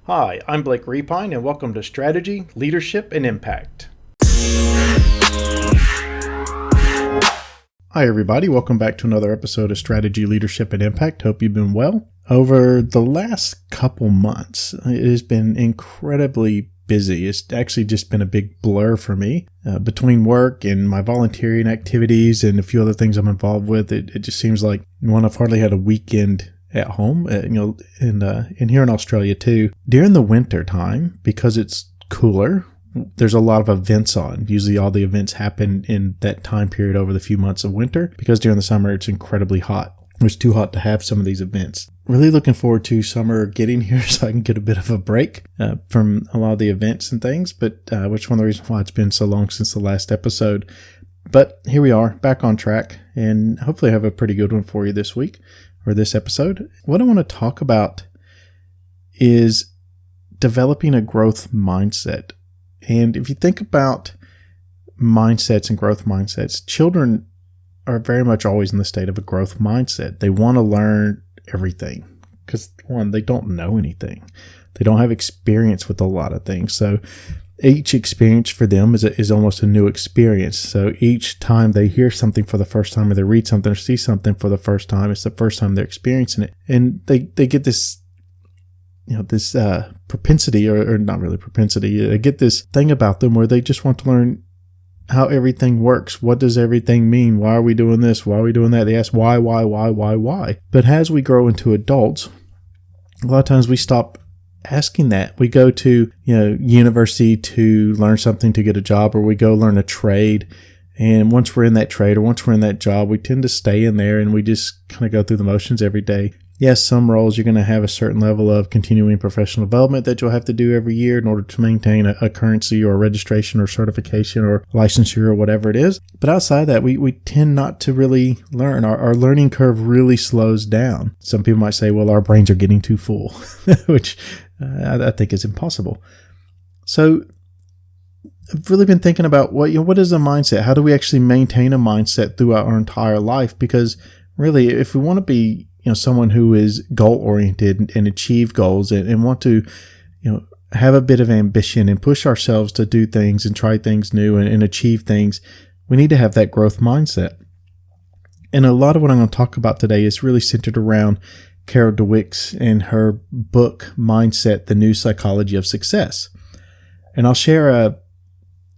Hi, I'm Blake Repine, and welcome to Strategy, Leadership, and Impact. Hi, everybody. Welcome back to another episode of Strategy, Leadership, and Impact. Hope you've been well. Over the last couple months, it has been incredibly busy. It's actually just been a big blur for me. Between work and my volunteering activities and a few other things I'm involved with, it just seems like I've hardly had a weekend at home, and here in Australia too. During the winter time, because it's cooler, there's a lot of events on. Usually all the events happen in that time period over the few months of winter, because during the summer it's incredibly hot. It's too hot to have some of these events. Really looking forward to summer getting here so I can get a bit of a break from a lot of the events and things, but which one of the reasons why it's been so long since the last episode. But here we are, back on track, and hopefully I have a pretty good one for you this week, or this episode. What I want to talk about is developing a growth mindset. And if you think about mindsets and growth mindsets, children are very much always in the state of a growth mindset. They want to learn everything because, one, they don't know anything. They don't have experience with a lot of things. So each experience for them is almost a new experience. So each time they hear something for the first time, or they read something or see something for the first time, it's the first time they're experiencing it. And they get this, this propensity, or not really propensity, they get this thing about them where they just want to learn how everything works. What does everything mean? Why are we doing this? Why are we doing that? They ask why. But as we grow into adults, a lot of times we stop asking that. We go to university to learn something, to get a job, or we go learn a trade. And once we're in that trade, or once we're in that job, we tend to stay in there and we just kind of go through the motions every day. Yes, some roles you're going to have a certain level of continuing professional development that you'll have to do every year in order to maintain a currency or a registration or certification or licensure or whatever it is. But outside of that, we tend not to really learn. Our learning curve really slows down. Some people might say, well, our brains are getting too full, which I think is impossible. So I've really been thinking about what is a mindset? How do we actually maintain a mindset throughout our entire life? Because really, if we want to be someone who is goal-oriented and achieve goals and want to, have a bit of ambition and push ourselves to do things and try things new and achieve things, we need to have that growth mindset. And a lot of what I'm going to talk about today is really centered around Carol Dweck and her book, Mindset, The New Psychology of Success. And I'll share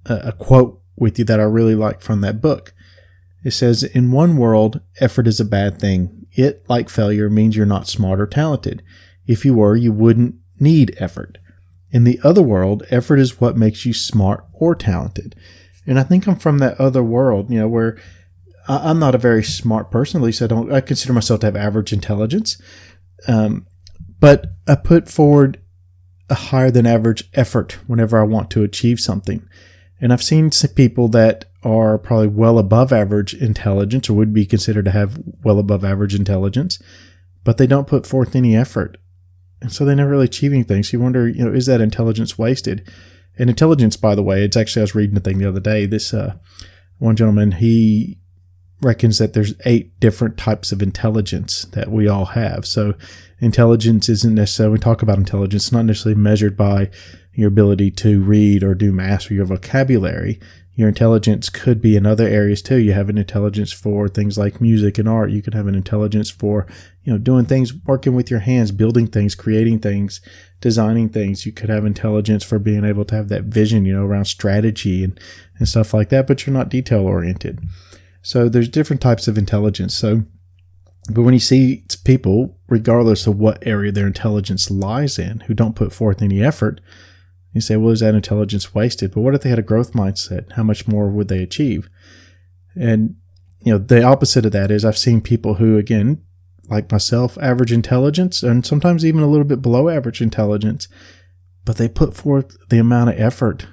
a quote with you that I really like from that book. It says, "In one world, effort is a bad thing. It, like failure, means you're not smart or talented. If you were, you wouldn't need effort. In the other world, effort is what makes you smart or talented." And I think I'm from that other world, where I'm not a very smart person. At least I consider myself to have average intelligence. But I put forward a higher than average effort whenever I want to achieve something. And I've seen some people that are probably well above average intelligence, or would be considered to have well above average intelligence, but they don't put forth any effort. And so they never really achieve anything. So you wonder, is that intelligence wasted? And intelligence, by the way, I was reading a thing the other day. This one gentleman, he reckons that there's 8 different types of intelligence that we all have. So intelligence isn't necessarily, we talk about intelligence, not necessarily measured by your ability to read or do math or your vocabulary. Your intelligence could be in other areas too. You have an intelligence for things like music and art. You could have an intelligence for, doing things, working with your hands, building things, creating things, designing things. You could have intelligence for being able to have that vision, around strategy and stuff like that, but you're not detail oriented. So there's different types of intelligence. But when you see people, regardless of what area their intelligence lies in, who don't put forth any effort, you say, well, is that intelligence wasted? But what if they had a growth mindset? How much more would they achieve? And, the opposite of that is I've seen people who, again, like myself, average intelligence, and sometimes even a little bit below average intelligence, but they put forth the amount of effort.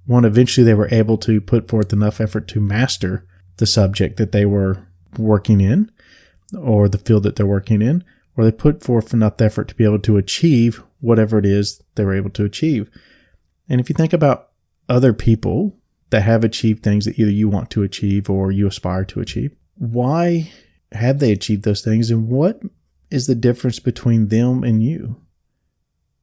Eventually they were able to put forth enough effort to master the subject that they were working in, or the field that they're working in, or they put forth enough effort to be able to achieve whatever it is they were able to achieve. And if you think about other people that have achieved things that either you want to achieve or you aspire to achieve, why have they achieved those things, and what is the difference between them and you?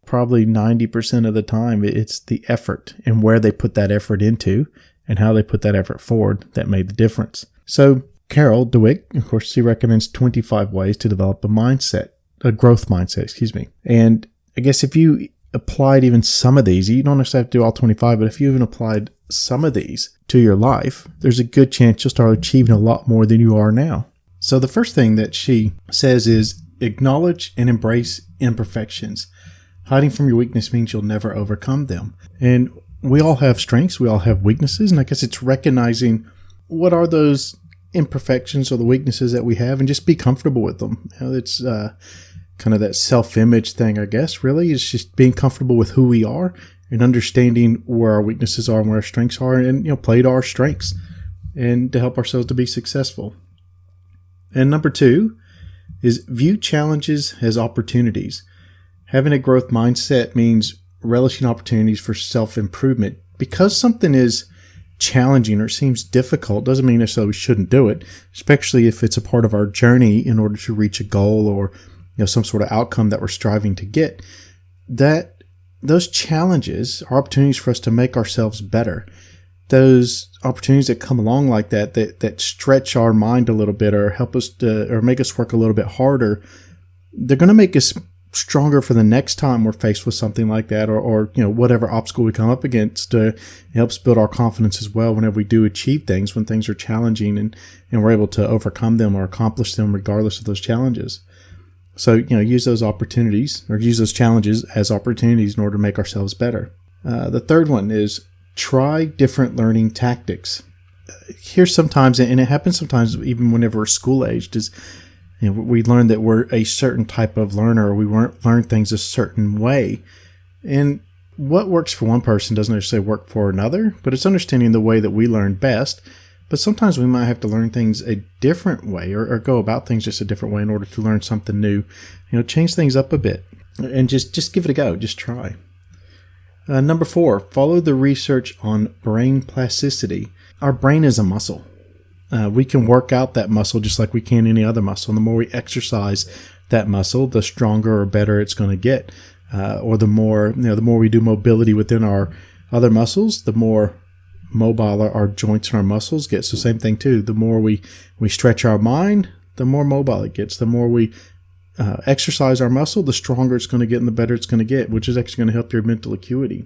probably 90% of the time, it's the effort and where they put that effort into and how they put that effort forward that made the difference. So Carol Dweck, of course, she recommends 25 ways to develop a growth mindset, And I guess if you applied even some of these, you don't necessarily have to do all 25, but if you even applied some of these to your life, there's a good chance you'll start achieving a lot more than you are now. So the first thing that she says is acknowledge and embrace imperfections. Hiding from your weakness means you'll never overcome them. And we all have strengths, we all have weaknesses, and I guess it's recognizing what are those imperfections or the weaknesses that we have and just be comfortable with them. It's kind of that self-image thing, I guess, really. It's just being comfortable with who we are and understanding where our weaknesses are and where our strengths are and, play to our strengths and to help ourselves to be successful. And number 2 is view challenges as opportunities. Having a growth mindset means relishing opportunities for self-improvement. Because something is challenging or seems difficult doesn't mean necessarily we shouldn't do it, especially if it's a part of our journey in order to reach a goal or some sort of outcome that we're striving to get. That those challenges are opportunities for us to make ourselves better. Those opportunities that come along like that stretch our mind a little bit or help us or make us work a little bit harder, they're going to make us stronger for the next time we're faced with something like that or whatever obstacle we come up against. It helps build our confidence as well whenever we do achieve things, when things are challenging and we're able to overcome them or accomplish them regardless of those challenges. So, use those opportunities or use those challenges as opportunities in order to make ourselves better. The third one is try different learning tactics. Here's sometimes, and it happens sometimes even whenever we're school-aged, is we learn that we're a certain type of learner or we learn things a certain way. And what works for one person doesn't necessarily work for another, but it's understanding the way that we learn best. But sometimes we might have to learn things a different way or go about things just a different way in order to learn something new. Change things up a bit and just give it a go. Just try. Number 4, follow the research on brain plasticity. Our brain is a muscle. We can work out that muscle just like we can any other muscle. And the more we exercise that muscle, the stronger or better it's going to get. Or the more we do mobility within our other muscles, the more mobile our joints and our muscles get. So same thing too. The more we stretch our mind, the more mobile it gets. The more we exercise our muscle, the stronger it's going to get and the better it's going to get, which is actually going to help your mental acuity.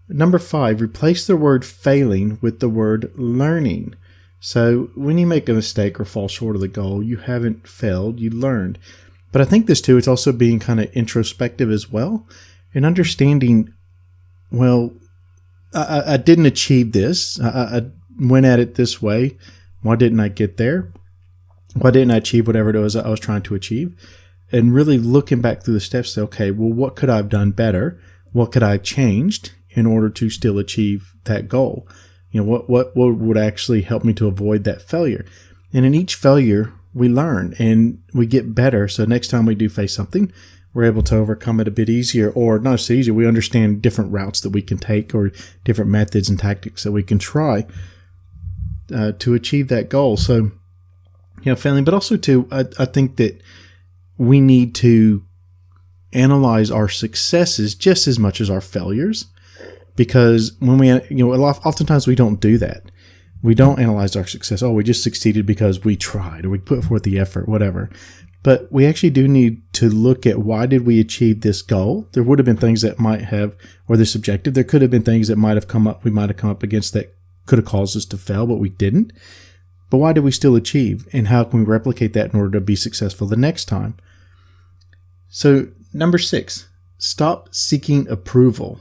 Number 5, replace the word failing with the word learning. So when you make a mistake or fall short of the goal, you haven't failed, you learned. But I think this too, it's also being kind of introspective as well and understanding, well, I didn't achieve this. I went at it this way. Why didn't I get there? Why didn't I achieve whatever it was I was trying to achieve? And really looking back through the steps, say, okay, well, what could I have done better? What could I have changed in order to still achieve that goal? What would actually help me to avoid that failure? And in each failure, we learn and we get better. So next time we do face something, we're able to overcome it a bit easier, or not so easy. We understand different routes that we can take or different methods and tactics that we can try to achieve that goal. So, failing, but also too, I think that we need to analyze our successes just as much as our failures, because when we, oftentimes we don't do that. We don't analyze our success. Oh, we just succeeded because we tried or we put forth the effort, whatever. But we actually do need to look at why did we achieve this goal? There would have been things that might have, or this objective, there could have been things that we might have come up against that could have caused us to fail, but we didn't. But why did we still achieve? And how can we replicate that in order to be successful the next time? So number 6, stop seeking approval.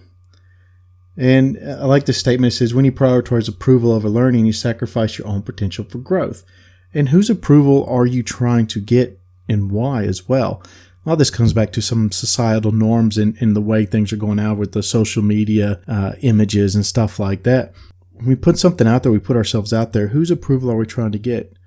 And I like this statement. It says, when you prioritize approval over learning, you sacrifice your own potential for growth. And whose approval are you trying to get? And why as well? A lot of this comes back to some societal norms in the way things are going out with the social media images and stuff like that. When we put something out there, we put ourselves out there. Whose approval are we trying to get?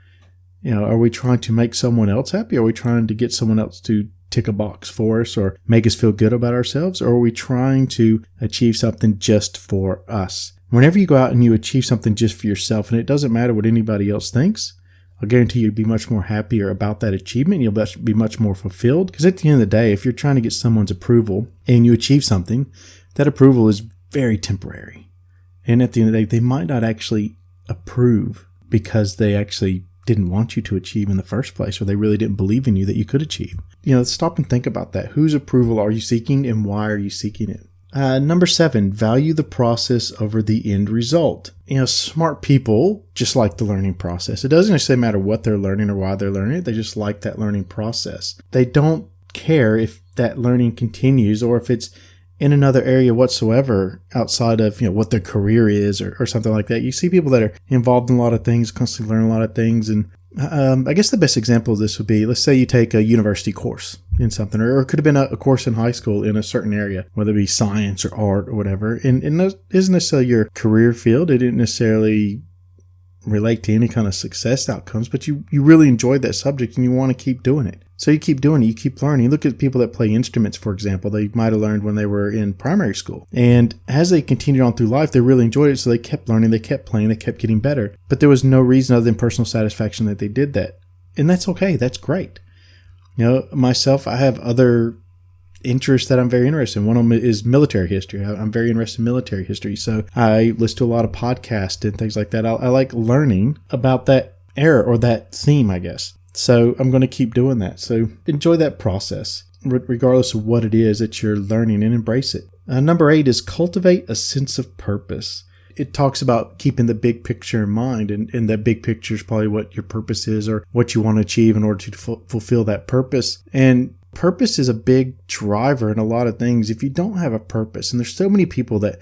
Are we trying to make someone else happy? Are we trying to get someone else to tick a box for us or make us feel good about ourselves? Or are we trying to achieve something just for us? Whenever you go out and you achieve something just for yourself, and it doesn't matter what anybody else thinks, I guarantee you'll be much more happier about that achievement. You'll be much more fulfilled. Because at the end of the day, if you're trying to get someone's approval and you achieve something, that approval is very temporary. And at the end of the day, they might not actually approve because they actually didn't want you to achieve in the first place, or they really didn't believe in you that you could achieve. Stop and think about that. Whose approval are you seeking and why are you seeking it? Number 7, value the process over the end result. Smart people just like the learning process. It doesn't necessarily matter what they're learning or why they're learning it. They just like that learning process. They don't care if that learning continues or if it's in another area whatsoever outside of, what their career is or something like that. You see people that are involved in a lot of things, constantly learn a lot of things. And I guess the best example of this would be, let's say you take a university course in something, or it could have been a course in high school in a certain area, whether it be science or art or whatever. And it isn't necessarily your career field. It didn't necessarily relate to any kind of success outcomes, but you really enjoyed that subject and you want to keep doing it. So you keep doing it, you keep learning. Look at people that play instruments, for example. They might have learned when they were in primary school. And as they continued on through life, they really enjoyed it. So they kept learning, they kept playing, they kept getting better. But there was no reason other than personal satisfaction that they did that. And that's okay. That's great. Myself, I have other interests that I'm very interested in. One of them is military history. I'm very interested in military history. So I listen to a lot of podcasts and things like that. I like learning about that era or that theme, I guess. So I'm going to keep doing that. So enjoy that process, regardless of what it is that you're learning, and embrace it. Number 8 is cultivate a sense of purpose. It talks about keeping the big picture in mind, and that big picture is probably what your purpose is or what you want to achieve in order to fulfill that purpose. And purpose is a big driver in a lot of things. If you don't have a purpose, and there's so many people that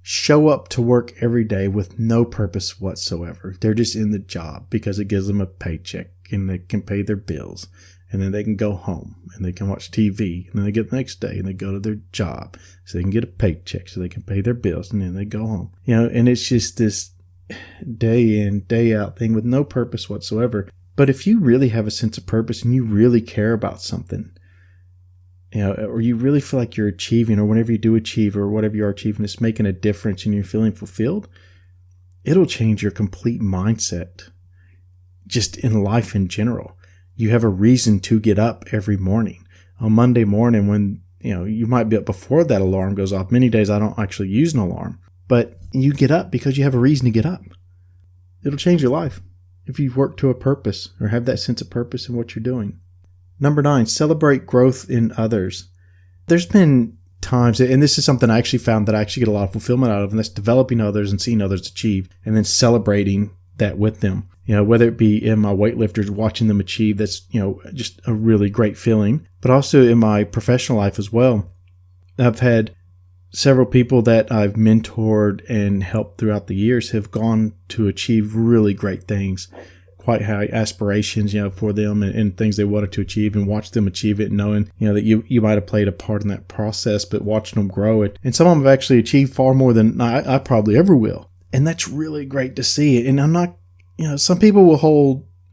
show up to work every day with no purpose whatsoever. They're just in the job because it gives them a paycheck and they can pay their bills, and then they can go home and they can watch TV, and then they get the next day and they go to their job so they can get a paycheck so they can pay their bills, and then they go home. And it's just this day in, day out thing with no purpose whatsoever. But if you really have a sense of purpose and you really care about something, or you really feel like you're achieving, or whenever you do achieve, or whatever you are achieving, it's making a difference and you're feeling fulfilled, it'll change your complete mindset just in life in general. You have a reason to get up every morning. On Monday morning, when you might be up before that alarm goes off. Many days I don't actually use an alarm, but you get up because you have a reason to get up. It'll change your life if you work to a purpose or have that sense of purpose in what you're doing. Number 9, celebrate growth in others. There's been times, and this is something I actually found that I actually get a lot of fulfillment out of, and that's developing others and seeing others achieve and then celebrating that with them. Whether it be in my weightlifters, watching them achieve, that's, just a really great feeling. But also in my professional life as well. I've had several people that I've mentored and helped throughout the years have gone to achieve really great things. Quite high aspirations, for them and things they wanted to achieve, and watch them achieve it, knowing, that you might have played a part in that process, but watching them grow it. And some of them have actually achieved far more than I probably ever will. And that's really great to see. And I'm not, some people will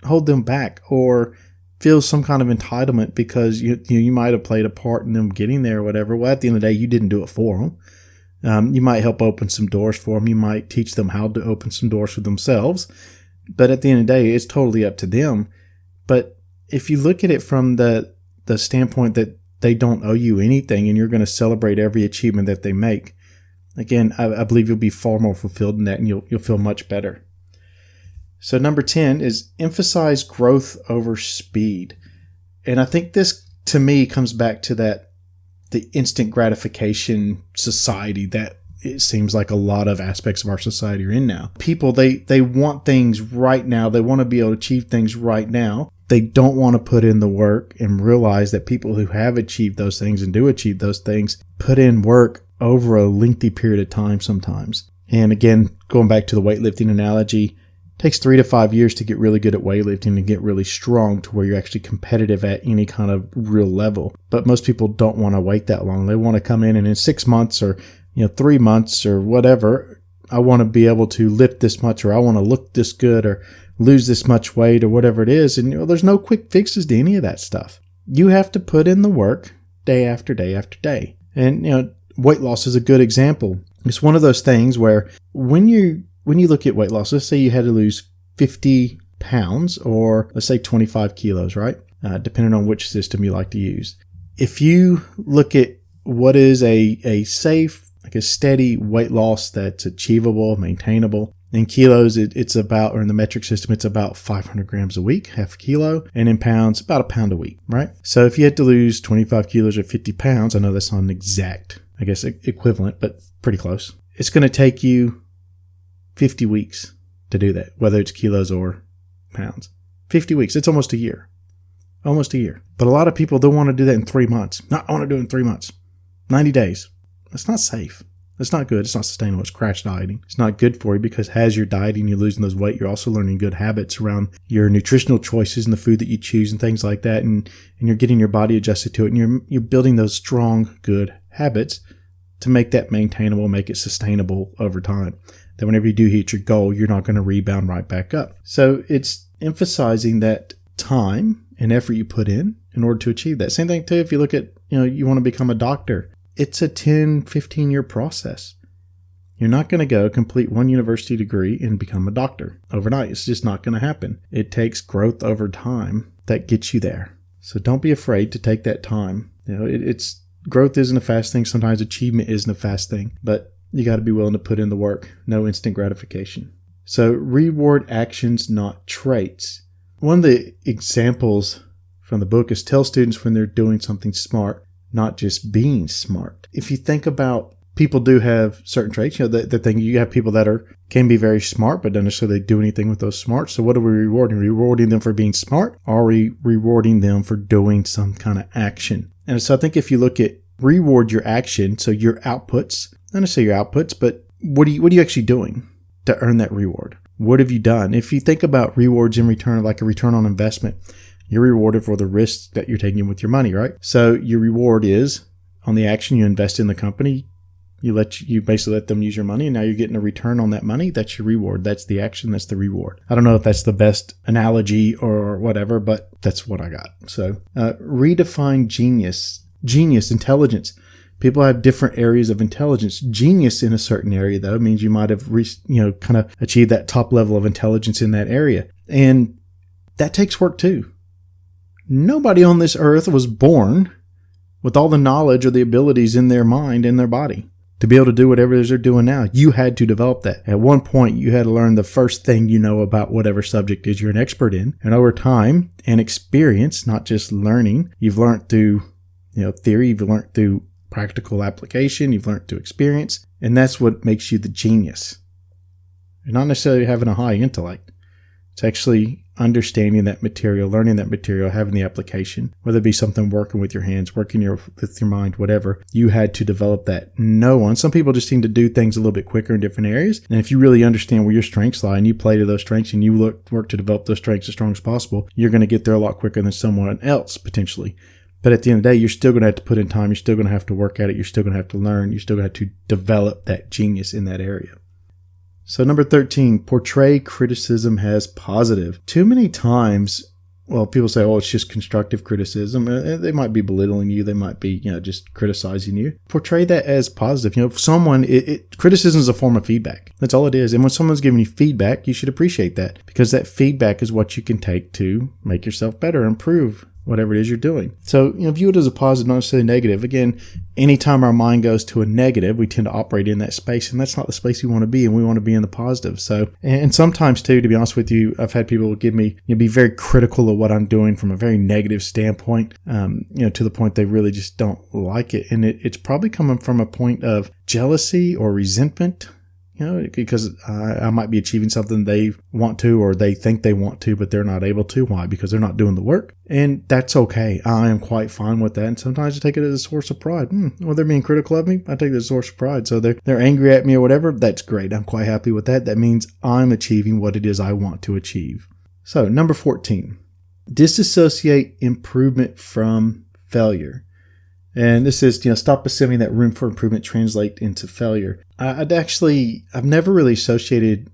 hold them back or feel some kind of entitlement because you might have played a part in them getting there or whatever. Well, at the end of the day, you didn't do it for them. You might help open some doors for them. You might teach them how to open some doors for themselves. But at the end of the day, it's totally up to them. But if you look at it from the standpoint that they don't owe you anything and you're going to celebrate every achievement that they make, again, I believe you'll be far more fulfilled in that, and you'll feel much better. So number 10 is emphasize growth over speed. And I think this, to me, comes back to the instant gratification society that it seems like a lot of aspects of our society are in now. People, they want things right now. They want to be able to achieve things right now. They don't want to put in the work and realize that people who have achieved those things and do achieve those things put in work over a lengthy period of time sometimes. And again, going back to the weightlifting analogy, it takes 3 to 5 years to get really good at weightlifting and get really strong to where you're actually competitive at any kind of real level. But most people don't want to wait that long. They want to come in and in 6 months or 3 months or whatever, I want to be able to lift this much, or I want to look this good, or lose this much weight, or whatever it is. And there's no quick fixes to any of that stuff. You have to put in the work day after day after day. And weight loss is a good example. It's one of those things where when you look at weight loss, let's say you had to lose 50 pounds, or let's say 25 kilos, right? Depending on which system you like to use. If you look at what is a safe, like a steady weight loss that's achievable, maintainable, in kilos, it's about, or in the metric system, it's about 500 grams a week, half a kilo, and in pounds, about a pound a week, right? So if you had to lose 25 kilos or 50 pounds, I know that's not an exact, I guess, equivalent, but pretty close. It's going to take you 50 weeks to do that, whether it's kilos or pounds. 50 weeks. It's almost a year. Almost a year. But a lot of people don't want to do that in 3 months. No, I want to do it in 3 months. 90 days. That's not safe. That's not good. It's not sustainable. It's crash dieting. It's not good for you, because as you're dieting, you're losing those weight. You're also learning good habits around your nutritional choices and the food that you choose and things like that. And you're getting your body adjusted to it. And you're building those strong, good habits to make that maintainable, make it sustainable over time. That whenever you do hit your goal, you're not going to rebound right back up. So it's emphasizing that time and effort you put in order to achieve that. Same thing too, if you look at, you want to become a doctor. It's a 10, 15 year process. You're not going to go complete one university degree and become a doctor overnight. It's just not going to happen. It takes growth over time that gets you there. So don't be afraid to take that time. It's growth isn't a fast thing. Sometimes achievement isn't a fast thing, but you got to be willing to put in the work. No instant gratification. So reward actions, not traits. One of the examples from the book is tell students when they're doing something smart, not just being smart. If you think about, people do have certain traits, the thing, you have people that can be very smart, but don't necessarily do anything with those smarts. So what are we rewarding? Are we rewarding them for being smart? Or are we rewarding them for doing some kind of action? And so I think if you look at reward your action, so your outputs, not necessarily your outputs, but what are you actually doing to earn that reward? What have you done? If you think about rewards in return, like a return on investment, you're rewarded for the risks that you're taking with your money, right? So your reward is on the action you invest in the company. You basically let them use your money, and now you're getting a return on that money. That's your reward. That's the action. That's the reward. I don't know if that's the best analogy or whatever, but that's what I got. So redefine genius, intelligence. People have different areas of intelligence. Genius in a certain area, though, means you might have kind of achieved that top level of intelligence in that area. And that takes work too. Nobody on this earth was born with all the knowledge or the abilities in their mind and their body to be able to do whatever it is they're doing now. You had to develop that. At one point, you had to learn the first thing you know about whatever subject is you're an expert in. And over time and experience, not just learning, you've learned through theory, you've learned through practical application, you've learned through experience. And that's what makes you the genius. You're not necessarily having a high intellect. It's actually understanding that material, learning that material, having the application, whether it be something working with your hands, working with your mind, whatever. You had to develop that. Some people just seem to do things a little bit quicker in different areas. And if you really understand where your strengths lie and you play to those strengths and you work to develop those strengths as strong as possible, you're going to get there a lot quicker than someone else potentially. But at the end of the day, you're still going to have to put in time. You're still going to have to work at it. You're still going to have to learn. You're still going to have to develop that genius in that area. So number 13, portray criticism as positive. Too many times, people say, it's just constructive criticism. They might be belittling you. They might be, just criticizing you. Portray that as positive. Criticism is a form of feedback. That's all it is. And when someone's giving you feedback, you should appreciate that, because that feedback is what you can take to make yourself better, improve whatever it is you're doing. So, view it as a positive, not necessarily negative. Again, anytime our mind goes to a negative, we tend to operate in that space, and that's not the space we want to be, and we want to be in the positive. So, and sometimes too, to be honest with you, I've had people give me, be very critical of what I'm doing from a very negative standpoint, to the point they really just don't like it. And it's probably coming from a point of jealousy or resentment, because I might be achieving something they want to, or they think they want to, but they're not able to. Why? Because they're not doing the work. And that's okay. I am quite fine with that. And sometimes I take it as a source of pride. They're being critical of me. I take it as a source of pride. So they're angry at me or whatever. That's great. I'm quite happy with that. That means I'm achieving what it is I want to achieve. So number 14, disassociate improvement from failure. And this is, stop assuming that room for improvement translates into failure. I've never really associated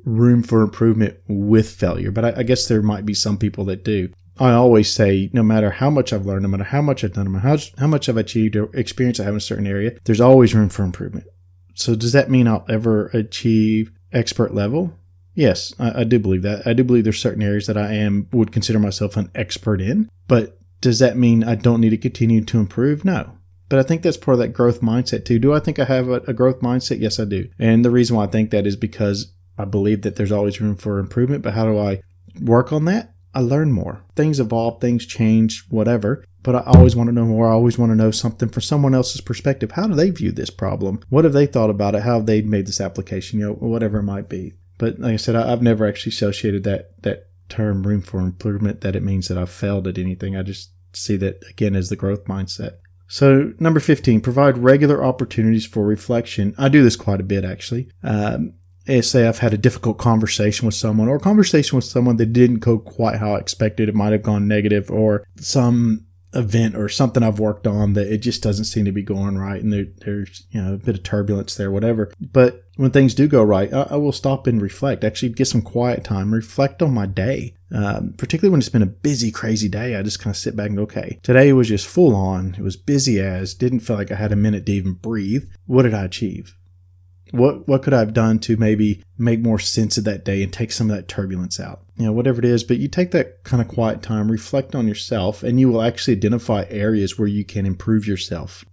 room for improvement with failure, but I guess there might be some people that do. I always say, no matter how much I've learned, no matter how much I've done, no matter how much I've achieved or experience I have in a certain area, there's always room for improvement. So does that mean I'll ever achieve expert level? Yes, I do believe that. I do believe there's certain areas that would consider myself an expert in, but does that mean I don't need to continue to improve? No. But I think that's part of that growth mindset too. Do I think I have a growth mindset? Yes, I do. And the reason why I think that is because I believe that there's always room for improvement. But how do I work on that? I learn more. Things evolve, things change, whatever. But I always want to know more. I always want to know something from someone else's perspective. How do they view this problem? What have they thought about it? How have they made this application? Whatever it might be. But like I said, I've never actually associated that term room for improvement, that it means that I've failed at anything. I just see that, again, as the growth mindset. So number 15, provide regular opportunities for reflection. I do this quite a bit, actually. Say I've had a difficult conversation with someone, or a conversation with someone that didn't go quite how I expected. It might have gone negative, or some event or something I've worked on that it just doesn't seem to be going right, and there's a bit of turbulence there, whatever. But when things do go right, I will stop and reflect, actually get some quiet time, reflect on my day. Particularly when it's been a busy, crazy day, I just kind of sit back and go, okay, today was just full on. It was busy as, didn't feel like I had a minute to even breathe. What did I achieve? What could I have done to maybe make more sense of that day and take some of that turbulence out? Whatever it is, but you take that kind of quiet time, reflect on yourself, and you will actually identify areas where you can improve yourself.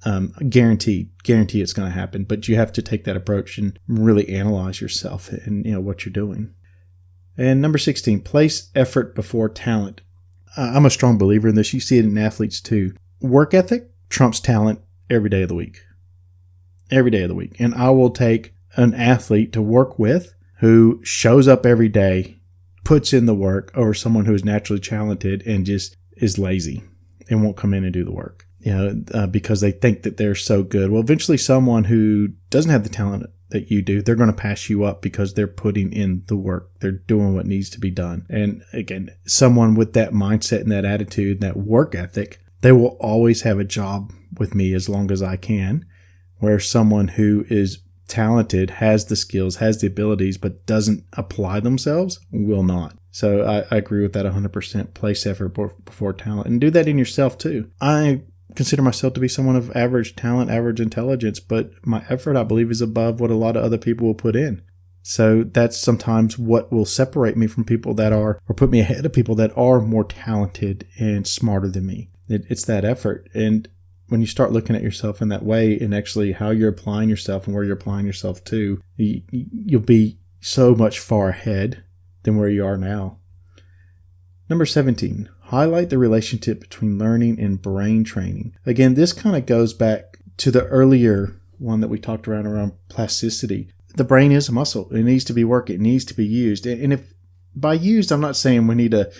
Guarantee it's going to happen, but you have to take that approach and really analyze yourself and what you're doing. And number 16, place effort before talent. I'm a strong believer in this. You see it in athletes too. Work ethic trumps talent every day of the week. Every day of the week. And I will take an athlete to work with who shows up every day, puts in the work, over someone who is naturally talented and just is lazy and won't come in and do the work, because they think that they're so good. Well, eventually someone who doesn't have the talent that you do, they're going to pass you up because they're putting in the work. They're doing what needs to be done. And again, someone with that mindset and that attitude, that work ethic, they will always have a job with me as long as I can. Where someone who is talented, has the skills, has the abilities, but doesn't apply themselves, will not. So I agree with that 100%. Place effort before talent, and do that in yourself too. I consider myself to be someone of average talent, average intelligence, but my effort, I believe, is above what a lot of other people will put in. So that's sometimes what will separate me from people that are, or put me ahead of people that are more talented and smarter than me. It's that effort. And when you start looking at yourself in that way, and actually how you're applying yourself and where you're applying yourself to, you'll be so much far ahead than where you are now. Number 17, highlight the relationship between learning and brain training. Again, this kind of goes back to the earlier one that we talked around plasticity. The brain is a muscle. It needs to be worked. It needs to be used. And if by used, I'm not saying we need to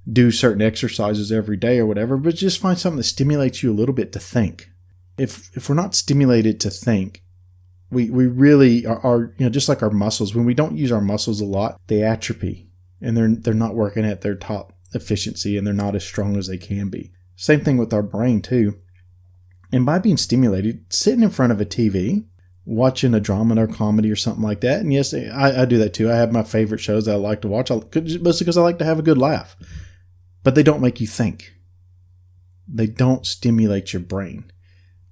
do certain exercises every day or whatever, but just find something that stimulates you a little bit to think. If we're not stimulated to think, we really are just like our muscles. When we don't use our muscles a lot, they atrophy, and they're not working at their top efficiency, and they're not as strong as they can be. Same thing with our brain too. And by being stimulated, sitting in front of a TV, watching a drama or comedy or something like that. And yes, I do that too. I have my favorite shows that I like to watch, mostly because I like to have a good laugh. But they don't make you think. They don't stimulate your brain.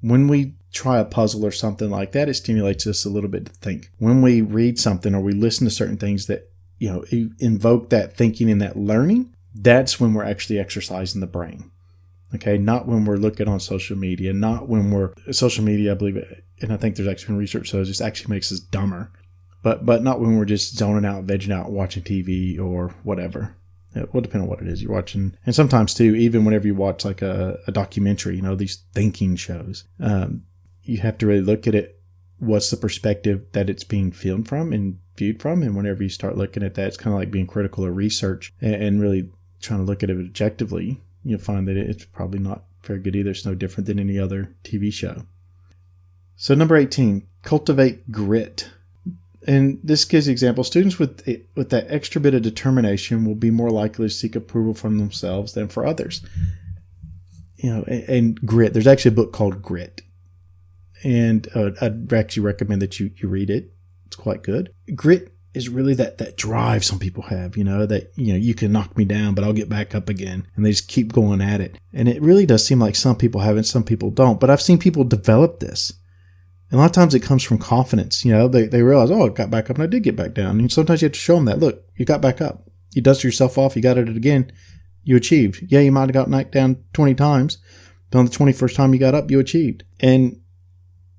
When we try a puzzle or something like that, it stimulates us a little bit to think. When we read something or we listen to certain things that invoke that thinking and that learning, that's when we're actually exercising the brain. Okay, not when we're looking on social media, not when social media, I believe it, and I think there's actually been research shows this actually makes us dumber, but not when we're just zoning out, vegging out, watching TV or whatever. It will depend on what it is you're watching. And sometimes too, even whenever you watch like a documentary, these thinking shows, you have to really look at it. What's the perspective that it's being filmed from and viewed from? And whenever you start looking at that, it's kind of like being critical of research and really trying to look at it objectively. You'll find that it's probably not very good either. It's no different than any other TV show. So number 18, cultivate grit. And this gives the example. Students with that extra bit of determination will be more likely to seek approval from themselves than for others. And grit. There's actually a book called Grit. And I'd actually recommend that you read it. It's quite good. Grit is really that drive some people have, that, you can knock me down, but I'll get back up again. And they just keep going at it. And it really does seem like some people have it, some people don't. But I've seen people develop this. And a lot of times it comes from confidence. They realize, oh, I got back up and I did get back down. And sometimes you have to show them that, look, you got back up. You dusted yourself off. You got at it again. You achieved. Yeah, you might have got knocked down 20 times, but on the 21st time you got up, you achieved. And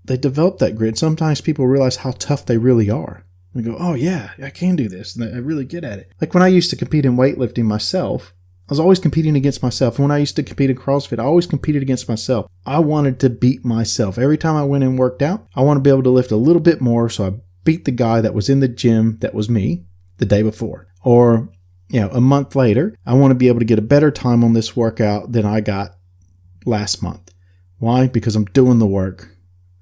they develop that grit. Sometimes people realize how tough they really are. They go, oh yeah, I can do this. And I really get at it. Like when I used to compete in weightlifting myself, I was always competing against myself. And when I used to compete in CrossFit, I always competed against myself. I wanted to beat myself. Every time I went and worked out, I want to be able to lift a little bit more. So I beat the guy that was in the gym that was me the day before. Or, a month later, I want to be able to get a better time on this workout than I got last month. Why? Because I'm doing the work.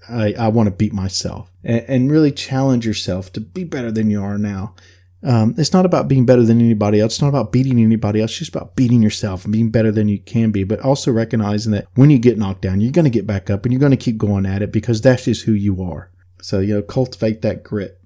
I want to beat myself and really challenge yourself to be better than you are now. It's not about being better than anybody else. It's not about beating anybody else. It's just about beating yourself and being better than you can be, but also recognizing that when you get knocked down, you're going to get back up and you're going to keep going at it because that's just who you are. So, cultivate that grit.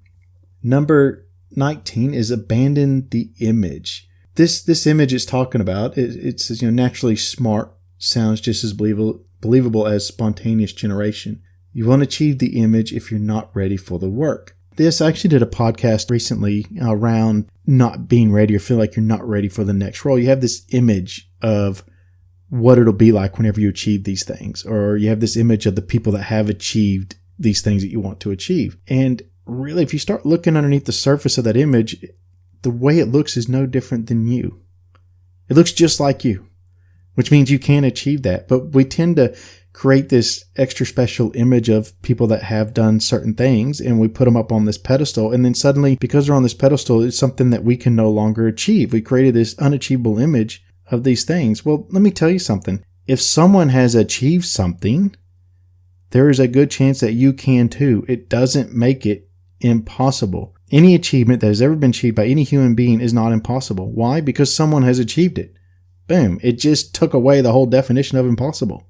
Number 19 is abandon the image. This image it's talking about, it says, naturally smart sounds just as believable as spontaneous generation. You won't achieve the image if you're not ready for the work. I actually did a podcast recently around not being ready or feel like you're not ready for the next role. You have this image of what it'll be like whenever you achieve these things, or you have this image of the people that have achieved these things that you want to achieve. And really, if you start looking underneath the surface of that image, the way it looks is no different than you. It looks just like you, which means you can achieve that. But we tend to create this extra special image of people that have done certain things, and we put them up on this pedestal. And then suddenly, because they're on this pedestal, it's something that we can no longer achieve. We created this unachievable image of these things. Well, let me tell you something. If someone has achieved something, there is a good chance that you can too. It doesn't make it impossible. Any achievement that has ever been achieved by any human being is not impossible. Why? Because someone has achieved it. Boom. It just took away the whole definition of impossible.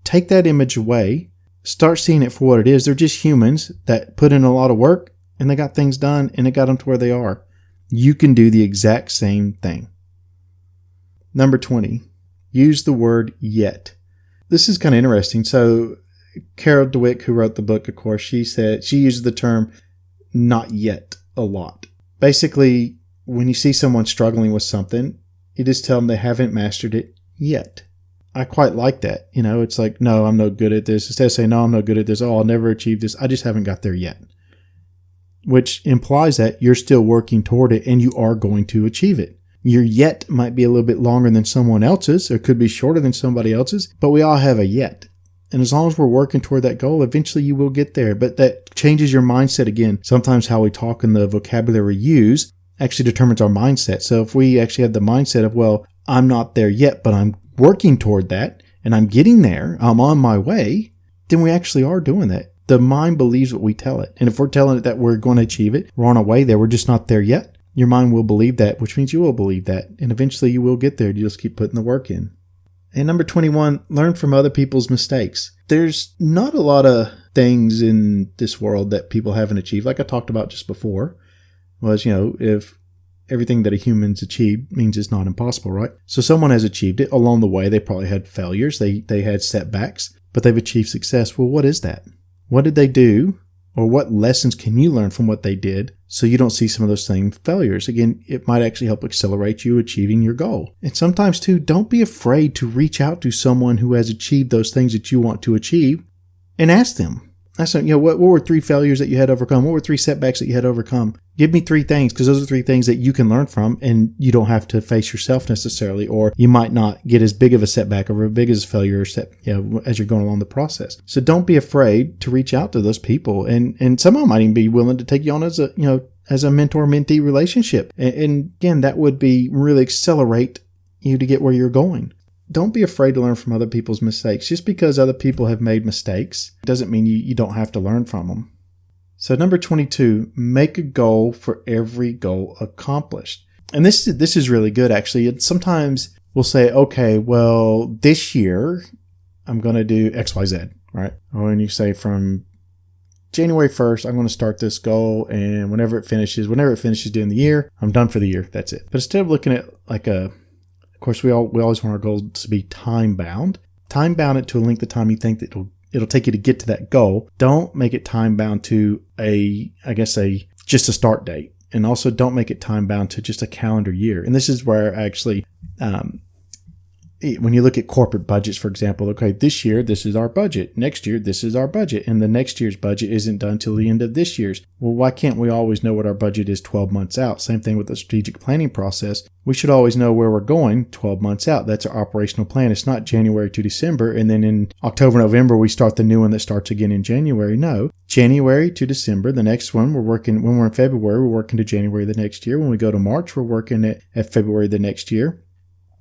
Take that image away. Start seeing it for what it is. They're just humans that put in a lot of work and they got things done and it got them to where they are. You can do the exact same thing. Number 20, use the word yet. This is kind of interesting. So Carol Dweck, who wrote the book, of course, she uses the term not yet a lot. Basically, when you see someone struggling with something, you just tell them they haven't mastered it yet. I quite like that. It's like, no, I'm no good at this. Instead of saying, no, I'm no good at this. Oh, I'll never achieve this. I just haven't got there yet. Which implies that you're still working toward it and you are going to achieve it. Your yet might be a little bit longer than someone else's, or could be shorter than somebody else's, but we all have a yet. And as long as we're working toward that goal, eventually you will get there. But that changes your mindset again. Sometimes how we talk and the vocabulary we use actually determines our mindset. So if we actually have the mindset of, well, I'm not there yet, but I'm working toward that and I'm getting there, I'm on my way, then we actually are doing that. The mind believes what we tell it. And if we're telling it that we're going to achieve it, we're on our way there, we're just not there yet, your mind will believe that, which means you will believe that. And eventually you will get there. You just keep putting the work in. And number 21, learn from other people's mistakes. There's not a lot of things in this world that people haven't achieved. Like I talked about just before, was, if everything that a human's achieved means it's not impossible, right? So someone has achieved it. Along the way, they probably had failures. They had setbacks, but they've achieved success. Well, what is that? What did they do? Or what lessons can you learn from what they did so you don't see some of those same failures? Again, it might actually help accelerate you achieving your goal. And sometimes too, don't be afraid to reach out to someone who has achieved those things that you want to achieve and ask them. Ask them, what were 3 failures that you had to overcome? What were 3 setbacks that you had to overcome? Give me 3 things, because those are 3 things that you can learn from and you don't have to face yourself necessarily, or you might not get as big of a setback or as big as a failure as you're going along the process. So don't be afraid to reach out to those people, and some of them might even be willing to take you on as a mentor-mentee relationship. And again, that would be really accelerate you to get where you're going. Don't be afraid to learn from other people's mistakes. Just because other people have made mistakes doesn't mean you don't have to learn from them. So number 22, make a goal for every goal accomplished. And this is really good, actually. And sometimes we'll say, okay, well, this year I'm going to do X, Y, Z, right? Or when you say from January 1st, I'm going to start this goal, and whenever it finishes during the year, I'm done for the year. That's it. But instead of looking at of course, we always want our goals to be time bound. Time bound it to a length of time you think that it'll it'll take you to get to that goal. Don't make it time bound to just a start date. And also don't make it time bound to just a calendar year. And this is where actually, when you look at corporate budgets, for example, okay, this year, this is our budget. Next year, this is our budget. And the next year's budget isn't done till the end of this year's. Well, why can't we always know what our budget is 12 months out? Same thing with the strategic planning process. We should always know where we're going 12 months out. That's our operational plan. It's not January to December. And then in October, November, we start the new one that starts again in January. No, January to December. The next one, when we're in February, we're working to January the next year. When we go to March, we're working at February the next year.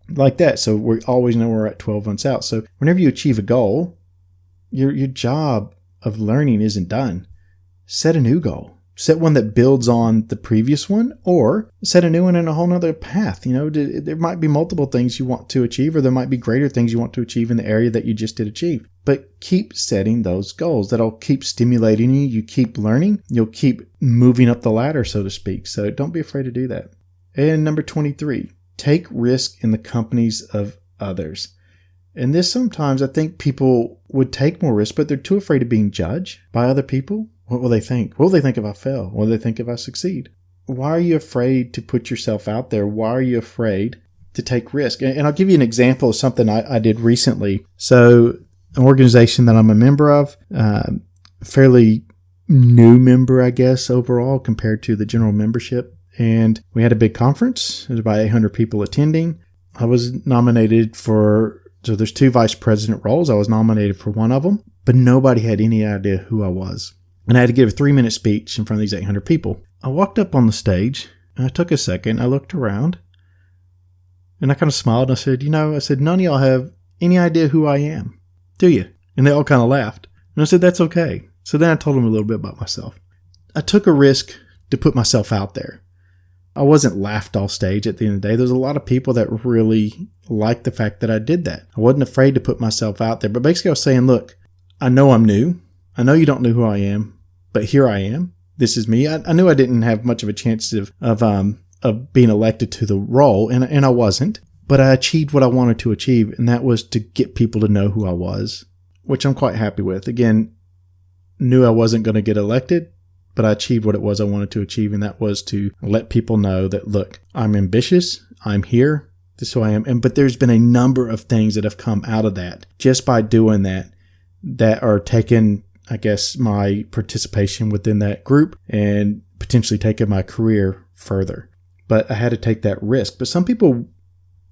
Like that. So we always know we're at 12 months out. So whenever you achieve a goal, your job of learning isn't done. Set a new goal. Set one that builds on the previous one, or set a new one in a whole nother path. There might be multiple things you want to achieve, or there might be greater things you want to achieve in the area that you just did achieve. But keep setting those goals. That'll keep stimulating you. You keep learning. You'll keep moving up the ladder, so to speak. So don't be afraid to do that. And number 23. Take risk in the companies of others. And this sometimes I think people would take more risk, but they're too afraid of being judged by other people. What will they think? What will they think if I fail? What will they think if I succeed? Why are you afraid to put yourself out there? Why are you afraid to take risk? And I'll give you an example of something I did recently. So an organization that I'm a member of, fairly new member, I guess, overall compared to the general membership. And we had a big conference. There's about 800 people attending. I was nominated so there's 2 vice president roles. I was nominated for one of them, but nobody had any idea who I was. And I had to give a 3-minute speech in front of these 800 people. I walked up on the stage and I took a second. I looked around and I kind of smiled and I said, none of y'all have any idea who I am, do you? And they all kind of laughed. And I said, that's okay. So then I told them a little bit about myself. I took a risk to put myself out there. I wasn't laughed off stage at the end of the day. There's a lot of people that really liked the fact that I did that. I wasn't afraid to put myself out there. But basically I was saying, look, I know I'm new. I know you don't know who I am, but here I am. This is me. I knew I didn't have much of a chance of being elected to the role, and I wasn't. But I achieved what I wanted to achieve, and that was to get people to know who I was, which I'm quite happy with. Again, knew I wasn't going to get elected, but I achieved what it was I wanted to achieve, and that was to let people know that, look, I'm ambitious, I'm here, this is who I am. But there's been a number of things that have come out of that just by doing that are taking, I guess, my participation within that group and potentially taking my career further. But I had to take that risk. But some people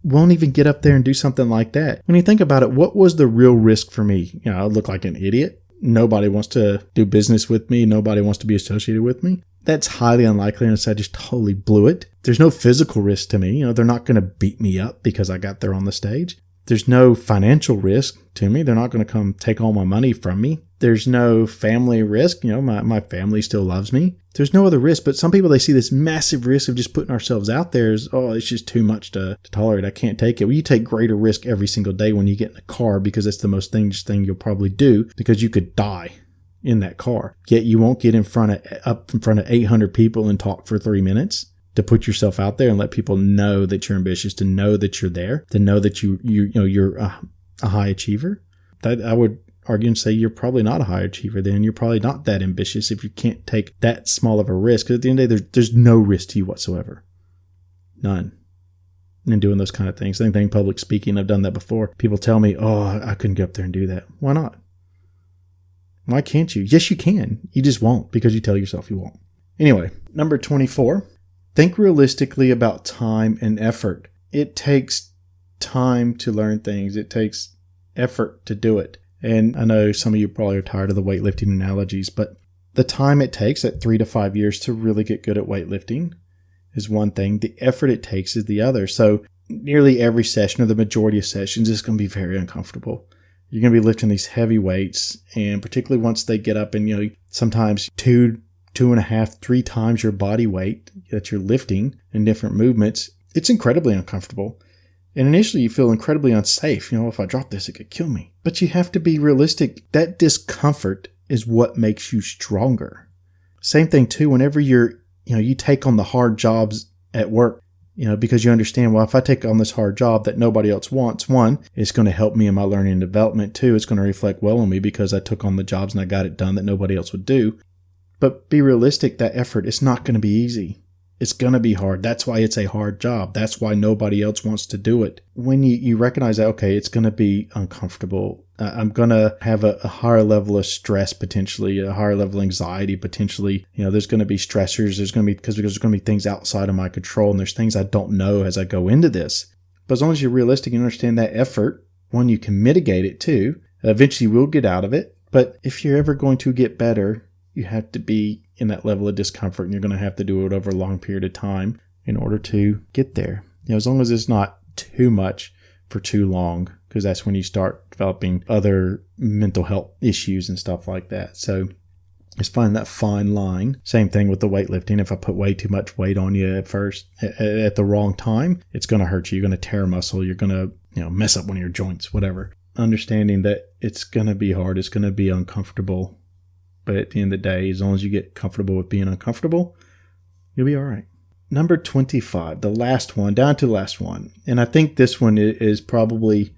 won't even get up there and do something like that. When you think about it, what was the real risk for me? I look like an idiot. Nobody wants to do business with me. Nobody wants to be associated with me. That's highly unlikely unless I just totally blew it. There's no physical risk to me. They're not going to beat me up because I got there on the stage. There's no financial risk to me. They're not going to come take all my money from me. There's no family risk. My family still loves me. There's no other risk. But some people, they see this massive risk of just putting ourselves out there as, it's just too much to tolerate. I can't take it. Well, you take greater risk every single day when you get in a car because it's the most dangerous thing you'll probably do because you could die in that car. Yet you won't get up in front of 800 people and talk for 3 minutes. To put yourself out there and let people know that you're ambitious, to know that you're there, to know that you're a high achiever. That I would argue and say you're probably not a high achiever. Then you're probably not that ambitious if you can't take that small of a risk. Because at the end of the day, there's no risk to you whatsoever, none. In doing those kind of things, same thing. Public speaking, I've done that before. People tell me, I couldn't get up there and do that. Why not? Why can't you? Yes, you can. You just won't because you tell yourself you won't. Anyway, number 24. Think realistically about time and effort. It takes time to learn things. It takes effort to do it. And I know some of you probably are tired of the weightlifting analogies, but the time it takes at 3 to 5 years to really get good at weightlifting is one thing. The effort it takes is the other. So nearly every session or the majority of sessions is going to be very uncomfortable. You're going to be lifting these heavy weights, and particularly once they get up and, sometimes 2.5, 3 times your body weight that you're lifting in different movements, it's incredibly uncomfortable. And initially you feel incredibly unsafe. If I drop this, it could kill me. But you have to be realistic. That discomfort is what makes you stronger. Same thing too, whenever you take on the hard jobs at work, because you understand, well, if I take on this hard job that nobody else wants, one, it's going to help me in my learning and development. Two, it's going to reflect well on me because I took on the jobs and I got it done that nobody else would do. But be realistic, that effort, it's not going to be easy. It's going to be hard. That's why it's a hard job. That's why nobody else wants to do it. When you recognize that, okay, it's going to be uncomfortable. I'm going to have a higher level of stress, potentially, a higher level of anxiety, potentially. There's going to be stressors. There's going to be things outside of my control, and there's things I don't know as I go into this. But as long as you're realistic and understand that effort, one, you can mitigate it too. Eventually, we'll get out of it. But if you're ever going to get better, you have to be in that level of discomfort, and you're going to have to do it over a long period of time in order to get there. As long as it's not too much for too long, because that's when you start developing other mental health issues and stuff like that. So just find that fine line. Same thing with the weightlifting. If I put way too much weight on you at first, at the wrong time, it's going to hurt you. You're going to tear a muscle. You're going to mess up one of your joints, whatever. Understanding that it's going to be hard. It's going to be uncomfortable. But at the end of the day, as long as you get comfortable with being uncomfortable, you'll be all right. Number 25, the last one, down to the last one. And I think this one is probably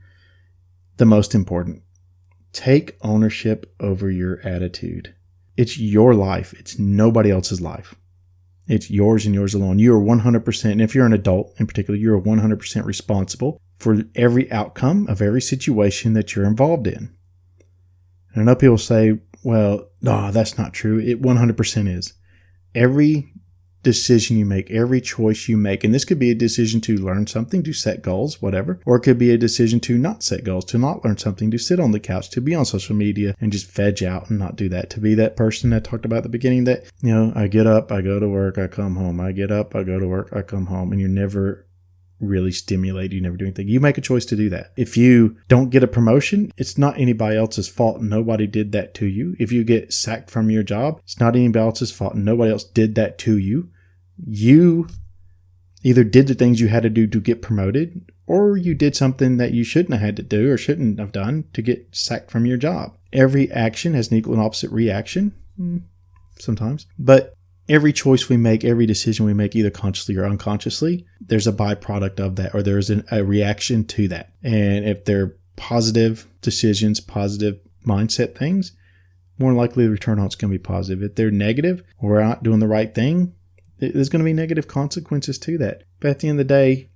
the most important. Take ownership over your attitude. It's your life. It's nobody else's life. It's yours and yours alone. You are 100%, and if you're an adult in particular, you're 100% responsible for every outcome of every situation that you're involved in. And I know people say, well, no, that's not true. It 100% is. Every decision you make, every choice you make, and this could be a decision to learn something, to set goals, whatever, or it could be a decision to not set goals, to not learn something, to sit on the couch, to be on social media and just veg out and not do that, to be that person I talked about at the beginning that, I get up, I go to work, I come home, I get up, I go to work, I come home, and you're never really stimulated. You never do anything. You make a choice to do that. If you don't get a promotion, it's not anybody else's fault. Nobody did that to you. If you get sacked from your job, it's not anybody else's fault. Nobody else did that to you. You either did the things you had to do to get promoted, or you did something that you shouldn't have had to do or shouldn't have done to get sacked from your job. Every action has an equal and opposite reaction, sometimes. But every choice we make, every decision we make, either consciously or unconsciously, there's a byproduct of that, or there's a reaction to that. And if they're positive decisions, positive mindset things, more than likely the return on it's going to be positive. If they're negative, or we're not doing the right thing, there's going to be negative consequences to that. But at the end of the day,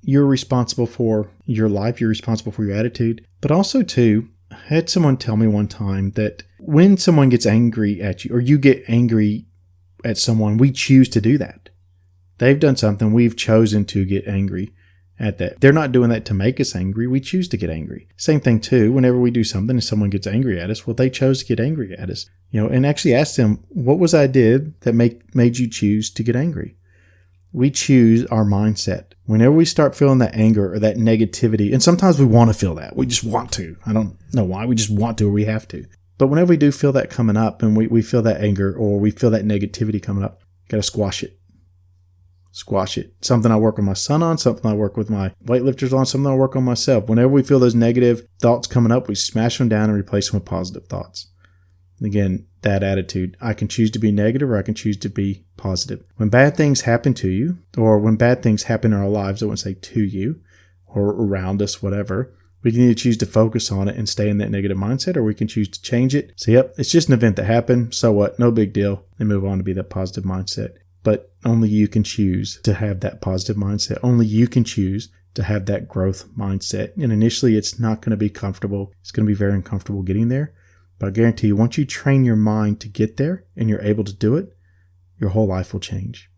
you're responsible for your life. You're responsible for your attitude. But also, too, I had someone tell me one time that when someone gets angry at you, or you get angry at someone, we choose to do that. They've done something, we've chosen to get angry at that. They're not doing that to make us angry. We choose to get angry. Same thing too, whenever we do something and someone gets angry at us, well, they chose to get angry at us. And actually ask them, what was I did that made you choose to get angry? We choose our mindset. Whenever we start feeling that anger or that negativity, and sometimes we want to feel that. We just want to. I don't know why. We just want to, or we have to. But whenever we do feel that coming up, and we feel that anger or we feel that negativity coming up, got to squash it. Squash it. Something I work with my son on, something I work with my weightlifters on, something I work on myself. Whenever we feel those negative thoughts coming up, we smash them down and replace them with positive thoughts. Again, that attitude. I can choose to be negative, or I can choose to be positive. When bad things happen to you, or when bad things happen in our lives, I wouldn't say to you or around us, whatever, we can either choose to focus on it and stay in that negative mindset, or we can choose to change it. So, yep, it's just an event that happened. So what? No big deal. And move on to be that positive mindset. But only you can choose to have that positive mindset. Only you can choose to have that growth mindset. And initially, it's not going to be comfortable. It's going to be very uncomfortable getting there. But I guarantee you, once you train your mind to get there and you're able to do it, your whole life will change.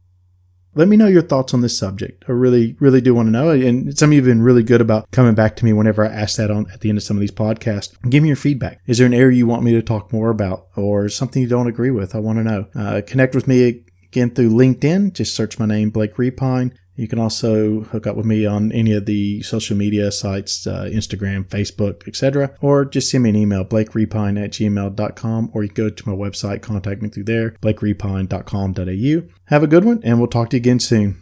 Let me know your thoughts on this subject. I really, really do want to know. And some of you have been really good about coming back to me whenever I ask that at the end of some of these podcasts. Give me your feedback. Is there an area you want me to talk more about, or something you don't agree with? I want to know. Connect with me again through LinkedIn. Just search my name, Blake Repine. You can also hook up with me on any of the social media sites, Instagram, Facebook, etc. Or just send me an email, blakerepine@gmail.com, or you can go to my website, contact me through there, blakerepine.com.au. Have a good one, and we'll talk to you again soon.